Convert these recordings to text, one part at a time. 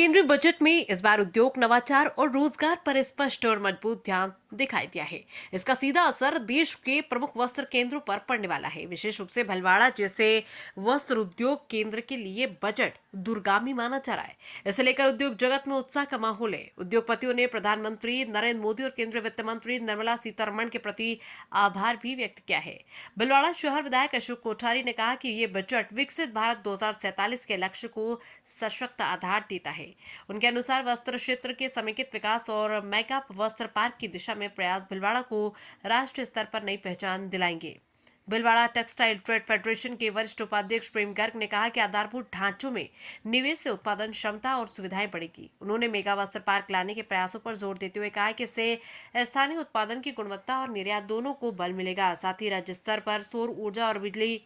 केंद्रीय बजट में इस बार उद्योग, नवाचार और रोजगार पर स्पष्ट और मजबूत ध्यान दिखाई दिया है। इसका सीधा असर देश के प्रमुख वस्त्र केंद्रों पर पड़ने वाला है। विशेष रूप से भलवाड़ा जैसे वस्त्र उद्योग केंद्र के लिए बजट दूरगामी माना जा रहा है। इसे लेकर उद्योग जगत में उत्साह का माहौल है। उद्योगपतियों ने प्रधानमंत्री नरेंद्र मोदी और केंद्रीय वित्त मंत्री निर्मला सीतारमण के प्रति आभार भी व्यक्त किया है। भलवाड़ा शहर विधायक अशोक कोठारी ने कहा कि ये बजट विकसित भारत 2047 के लक्ष्य को सशक्त आधार देता है। उनके अनुसार वस्त्र क्षेत्र के समेकित विकास और मेगा वस्त्र पार्क की दिशा में प्रयास भीलवाड़ा को राष्ट्रीय स्तर पर नई पहचान दिलाएंगे। भीलवाड़ा टेक्सटाइल ट्रेड फेडरेशन के वरिष्ठ उपाध्यक्ष प्रेम गर्ग ने कहा कि आधारभूत ढांचों में निवेश से उत्पादन क्षमता और सुविधाएं बढ़ेगी। उन्होंने मेगा वस्त्र पार्क लाने के प्रयासों पर जोर देते हुए कहा कि इससे स्थानीय उत्पादन की गुणवत्ता और निर्यात दोनों को बल मिलेगा। साथ ही राज्य स्तर पर सौर ऊर्जा और बिजली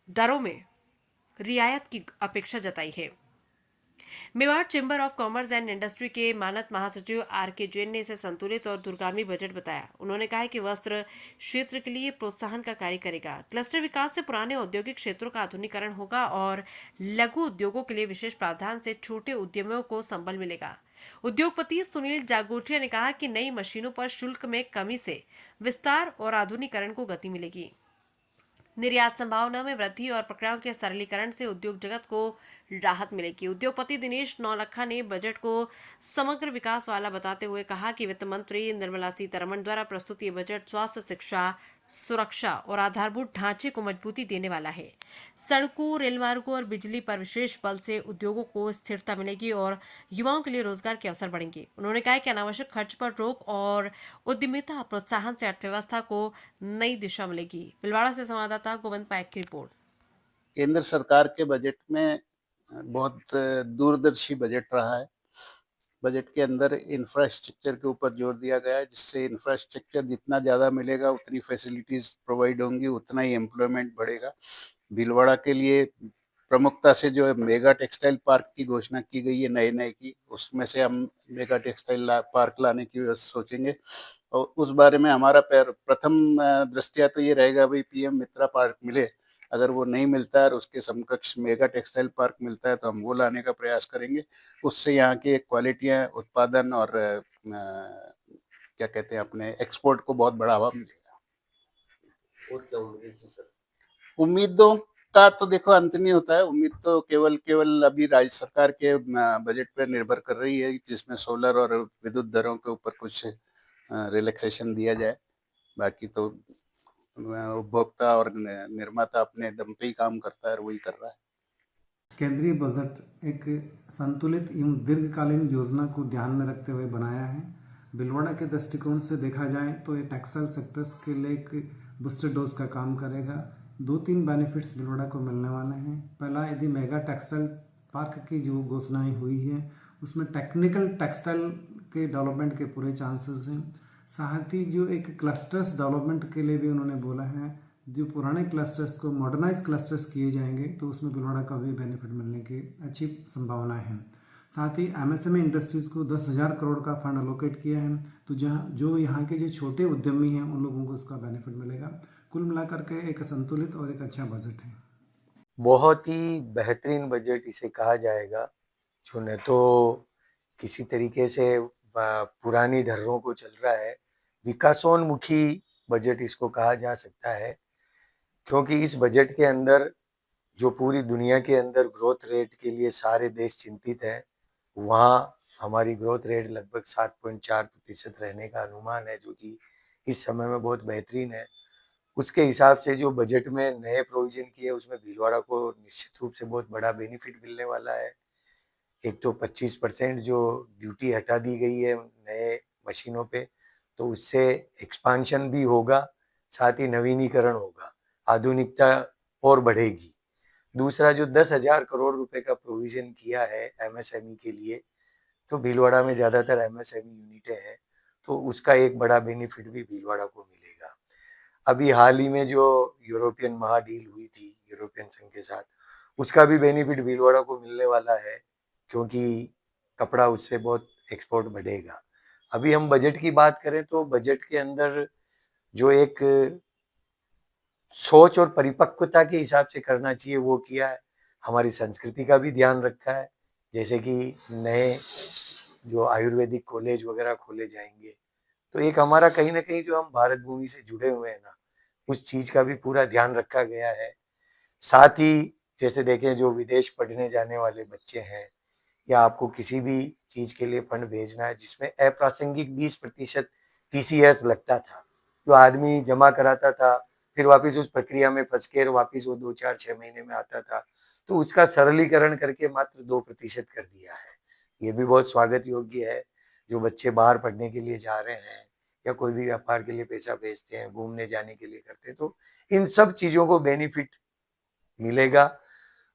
दरों में रियायत की अपेक्षा जताई है। Mewar chamber of commerce and industry के मानद महासचिव आर के जैन ने इसे संतुलित और दूरगामी बजट बताया। उन्होंने कहा कि वस्त्र क्षेत्र के लिए प्रोत्साहन का कार्य करेगा। क्लस्टर विकास से पुराने औद्योगिक क्षेत्रों का आधुनिकीकरण होगा और लघु उद्योगों के लिए विशेष प्रावधान से छोटे उद्यमियों को संबल मिलेगा। उद्योगपति सुनील जागोटिया ने कहा कि नई मशीनों पर शुल्क में कमी से विस्तार और आधुनिकीकरण को गति मिलेगी। निर्यात संभावना में वृद्धि और प्रक्रियाओं के सरलीकरण से उद्योग जगत को राहत मिलेगी। उद्योगपति दिनेश नौलखा ने बजट को समग्र विकास वाला बताते हुए कहा कि वित्त मंत्री निर्मला सीतारमण द्वारा प्रस्तुत ये बजट स्वास्थ्य, शिक्षा, सुरक्षा और आधारभूत ढांचे को मजबूती देने वाला है। सड़कों, रेल मार्गों और बिजली पर विशेष बल से उद्योगों को स्थिरता मिलेगी और युवाओं के लिए रोजगार के अवसर बढ़ेंगे। उन्होंने कहा कि अनावश्यक खर्च पर रोक और उद्यमिता प्रोत्साहन से अर्थव्यवस्था को नई दिशा मिलेगी। भीलवाड़ा से संवाददाता गोविंद पायक की रिपोर्ट। केंद्र सरकार के बजट में बहुत दूरदर्शी बजट रहा है। बजट के अंदर इंफ्रास्ट्रक्चर के ऊपर जोर दिया गया है, जिससे इंफ्रास्ट्रक्चर जितना ज़्यादा मिलेगा उतनी फैसिलिटीज़ प्रोवाइड होंगी, उतना ही एम्प्लॉयमेंट बढ़ेगा। भीलवाड़ा के लिए प्रमुखता से जो है मेगा टेक्सटाइल पार्क की घोषणा की गई है नए-नए की, उसमें से हम मेगा टेक्सटाइल पार्क लाने की सोचेंगे और उस बारे में हमारा प्रथम दृष्टया तो ये रहेगा भाई पीएम मित्रा पार्क मिले। अगर वो नहीं मिलता है और उसके समकक्ष मेगा टेक्सटाइल पार्क मिलता है तो हम वो लाने का प्रयास करेंगे। उससे यहाँ की क्वालिटियाँ, उत्पादन और क्या कहते हैं अपने एक्सपोर्ट को बहुत बढ़ावा मिलेगा। और क्या उम्मीद है सर? उम्मीदों का तो देखो अंत नहीं होता है। उम्मीद तो केवल केवल अभी राज्य सरकार के बजट पर निर्भर कर रही है, जिसमें सोलर और विद्युत दरों के ऊपर कुछ रिलैक्सेशन दिया जाए। बाकी तो उपभोक्ता और निर्माता अपने दम पे ही काम करता है और वही कर रहा है। केंद्रीय बजट एक संतुलित एवं दीर्घकालीन योजना को ध्यान में रखते हुए बनाया है। भीलवाड़ा के दृष्टिकोण से देखा जाए तो ये टेक्सटाइल सेक्टर्स के लिए एक बूस्टर डोज का काम करेगा। 2-3 बेनिफिट्स भीलवाड़ा को मिलने वाले हैं। पहला, यदि मेगा टेक्सटाइल पार्क की जो घोषणाएं हुई है उसमें टेक्निकल टेक्सटाइल के डेवलपमेंट के पूरे चांसेस हैं। साथ ही जो एक क्लस्टर्स डेवलपमेंट के लिए भी उन्होंने बोला है, जो पुराने क्लस्टर्स को मॉडर्नाइज क्लस्टर्स किए जाएंगे तो उसमें भीलवाड़ा का भी बेनिफिट मिलने की अच्छी संभावना है। साथ ही एमएसएमई इंडस्ट्रीज़ को 10,000 करोड़ का फंड अलोकेट किया है, तो जहाँ जो यहाँ के जो छोटे उद्यमी हैं उन लोगों को इसका बेनिफिट मिलेगा। कुल मिलाकर के एक संतुलित और एक अच्छा बजट है। बहुत ही बेहतरीन बजट इसे कहा जाएगा, जो न तो किसी तरीके से पुरानी धर्रों को चल रहा है, विकासोन्मुखी बजट इसको कहा जा सकता है। क्योंकि इस बजट के अंदर जो पूरी दुनिया के अंदर ग्रोथ रेट के लिए सारे देश चिंतित हैं, वहाँ हमारी ग्रोथ रेट लगभग 7.4% रहने का अनुमान है, जो कि इस समय में बहुत बेहतरीन है। उसके हिसाब से जो बजट में नए प्रोविजन किए उसमें भीलवाड़ा को निश्चित रूप से बहुत बड़ा बेनिफिट मिलने वाला है। एक तो 25% जो ड्यूटी हटा दी गई है नए मशीनों पे, तो उससे एक्सपांशन भी होगा, साथ ही नवीनीकरण होगा, आधुनिकता और बढ़ेगी। दूसरा, जो 10,000 करोड़ रुपए का प्रोविजन किया है एमएसएमई के लिए, तो भीलवाड़ा में ज़्यादातर एमएसएमई यूनिटें हैं, तो उसका एक बड़ा बेनिफिट भी भीलवाड़ा को मिलेगा। अभी हाल ही में जो यूरोपियन महाडील हुई थी यूरोपियन संघ के साथ, उसका भी बेनिफिट भीलवाड़ा को मिलने वाला है, क्योंकि कपड़ा उससे बहुत एक्सपोर्ट बढ़ेगा। अभी हम बजट की बात करें तो बजट के अंदर जो एक सोच और परिपक्वता के हिसाब से करना चाहिए वो किया है। हमारी संस्कृति का भी ध्यान रखा है जैसे कि नए जो आयुर्वेदिक कॉलेज वगैरह खोले जाएंगे, तो एक हमारा कहीं ना कहीं जो हम भारत भूमि से जुड़े हुए हैं ना, उस चीज का भी पूरा ध्यान रखा गया है। साथ ही जैसे देखें, जो विदेश पढ़ने जाने वाले बच्चे हैं या आपको किसी भी चीज के लिए फंड भेजना है जिसमें अप्रासंगिक 20% टीसीएस लगता था, जो आदमी जमा कराता था, फिर वापस उस प्रक्रिया में फंस के वापस वो 2 4 6 महीने में आता था, तो उसका सरलीकरण करके मात्र 2% कर दिया है। ये भी बहुत स्वागत योग्य है। जो बच्चे बाहर पढ़ने के लिए जा रहे हैं या कोई भी व्यापार के लिए पैसा भेजते हैं, घूमने जाने के लिए करते हैं, तो इन सब चीजों को बेनिफिट मिलेगा।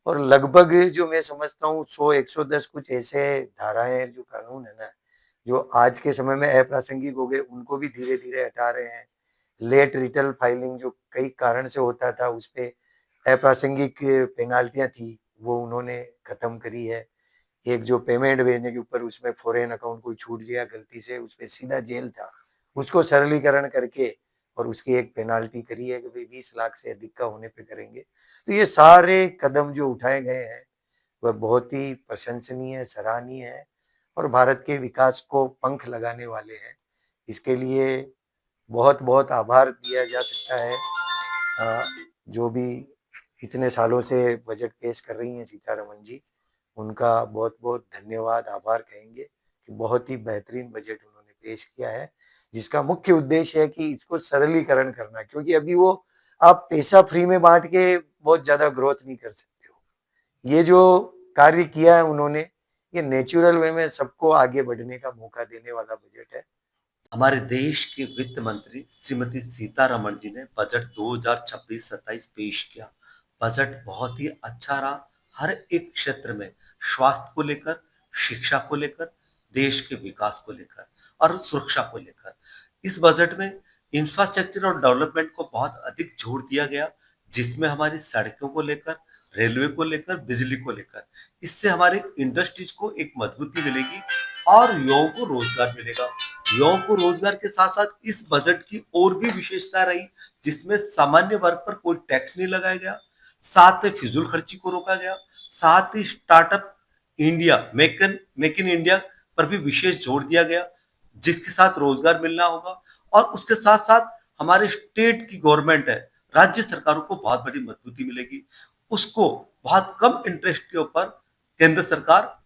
और लगभग जो मैं समझता हूँ 100 110 कुछ ऐसे धाराएं जो कानून है ना, जो आज के समय में अप्रासंगिक हो गए, उनको भी धीरे धीरे हटा रहे हैं। लेट रिटर्न फाइलिंग जो कई कारण से होता था, उस पे अप्रासंगिक पेनाल्टियां थी, वो उन्होंने खत्म करी है। एक जो पेमेंट भेजने के ऊपर उसमें फॉरेन अकाउंट कोई छूट गया गलती से, उस पे सीधा जेल था, उसको सरलीकरण करके और उसकी एक पेनाल्टी करी है कि भाई 20 लाख से अधिक का होने पे करेंगे। तो ये सारे कदम जो उठाए गए हैं वह बहुत ही प्रशंसनीय, सराहनीय है और भारत के विकास को पंख लगाने वाले हैं। इसके लिए बहुत बहुत आभार दिया जा सकता है जो भी इतने सालों से बजट पेश कर रही हैं सीतारमन जी, उनका बहुत बहुत धन्यवाद, आभार कहेंगे कि बहुत ही बेहतरीन बजट उन्होंने पेश किया है, जिसका मुख्य उद्देश्य है कि इसको सरलीकरण करना, क्योंकि अभी वो आप पैसा फ्री में बांट के बहुत ज्यादा ग्रोथ नहीं कर सकते हो। ये जो कार्य किया है उन्होंने, ये नेचुरल वे में सबको आगे बढ़ने का मौका देने वाला बजट है। हमारे देश के वित्त मंत्री श्रीमती सीतारमण जी ने बजट 2026-27 पेश किया। बजट बहुत ही अच्छा रहा। हर एक क्षेत्र में स्वास्थ्य को लेकर, शिक्षा को लेकर, देश के विकास को लेकर और सुरक्षा को लेकर। इस बजट में इंफ्रास्ट्रक्चर और डेवलपमेंट को बहुत अधिक जोर दिया गया, जिसमें हमारी सड़कों को लेकर, रेलवे को लेकर, बिजली को लेकर। इससे हमारे इंडस्ट्रीज को एक मजबूती मिलेगी और युवाओं को रोजगार मिलेगा। युवाओं को रोजगार के साथ साथ इस बजट की और भी विशेषता रही, जिसमें सामान्य वर्ग पर कोई टैक्स नहीं लगाया गया, साथ में फिजूल खर्ची को रोका गया, साथ ही startup India, make in India पर भी विशेष जोर दिया गया, जिसके साथ रोजगार मिलना होगा। और उसके साथ साथ हमारे स्टेट की गवर्नमेंट है, राज्य सरकारों को बहुत बड़ी मजबूती मिलेगी। उसको बहुत कम इंटरेस्ट के ऊपर केंद्र सरकार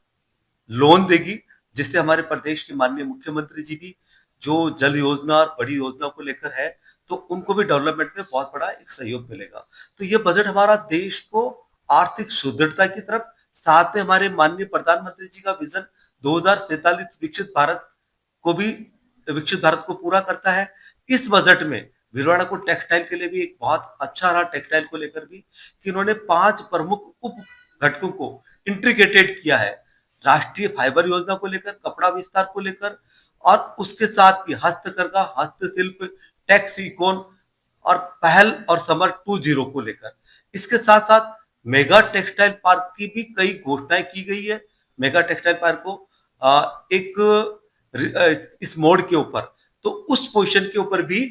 लोन देगी, जिससे हमारे प्रदेश के माननीय मुख्यमंत्री जी भी जो जल योजना और बड़ी योजना को लेकर है, तो उनको भी डेवलपमेंट में बहुत बड़ा एक सहयोग मिलेगा। तो ये बजट हमारा देश को आर्थिक सुदृढ़ता की तरफ, साथ में हमारे माननीय प्रधानमंत्री जी का विजन 2047 विकसित भारत को पूरा करता है। इस बजट में भिलवाड़ा को टेक्सटाइल के लिए भी एक बहुत अच्छा रहा, टेक्सटाइल को लेकर भी, कि उन्होंने 5 प्रमुख उप घटकों को इंटीग्रेटेड किया है। राष्ट्रीय फाइबर योजना को लेकर, कपड़ा विस्तार को लेकर, और उसके साथ भी हस्तकरघा, हस्तशिल्प, टैक्स इकोन और पहल और समर 2.0 को लेकर। इसके साथ साथ मेगा टेक्सटाइल पार्क की भी कई घोषणाएं की गई है। मेगा टेक्सटाइल पार्क को इस मोड के ऊपर, तो उस पोजीशन के ऊपर भी,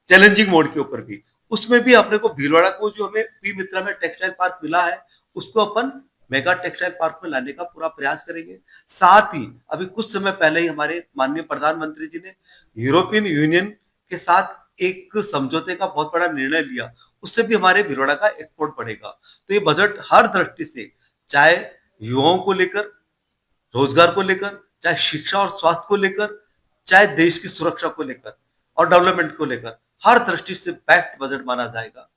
चैलेंजिंग मोड के ऊपर भी, उसमें भी अपने को भीलवाड़ा को जो हमें पी मित्रा में टेक्सटाइल पार्क मिला है, उसको अपन मेगा टेक्सटाइल पार्क में लाने का पूरा प्रयास करेंगे। साथ ही अभी कुछ समय पहले ही हमारे माननीय प्रधानमंत्री जी ने यूरोपियन यूनियन के साथ एक समझौते का बहुत बड़ा निर्णय लिया, उससे भी हमारे भिलवाड़ा का एक्सपोर्ट बढ़ेगा। तो ये बजट हर दृष्टि से, चाहे युवाओं को लेकर, रोजगार को लेकर, चाहे शिक्षा और स्वास्थ्य को लेकर, चाहे देश की सुरक्षा को लेकर और डेवलपमेंट को लेकर, हर दृष्टि से बेस्ट बजट माना जाएगा।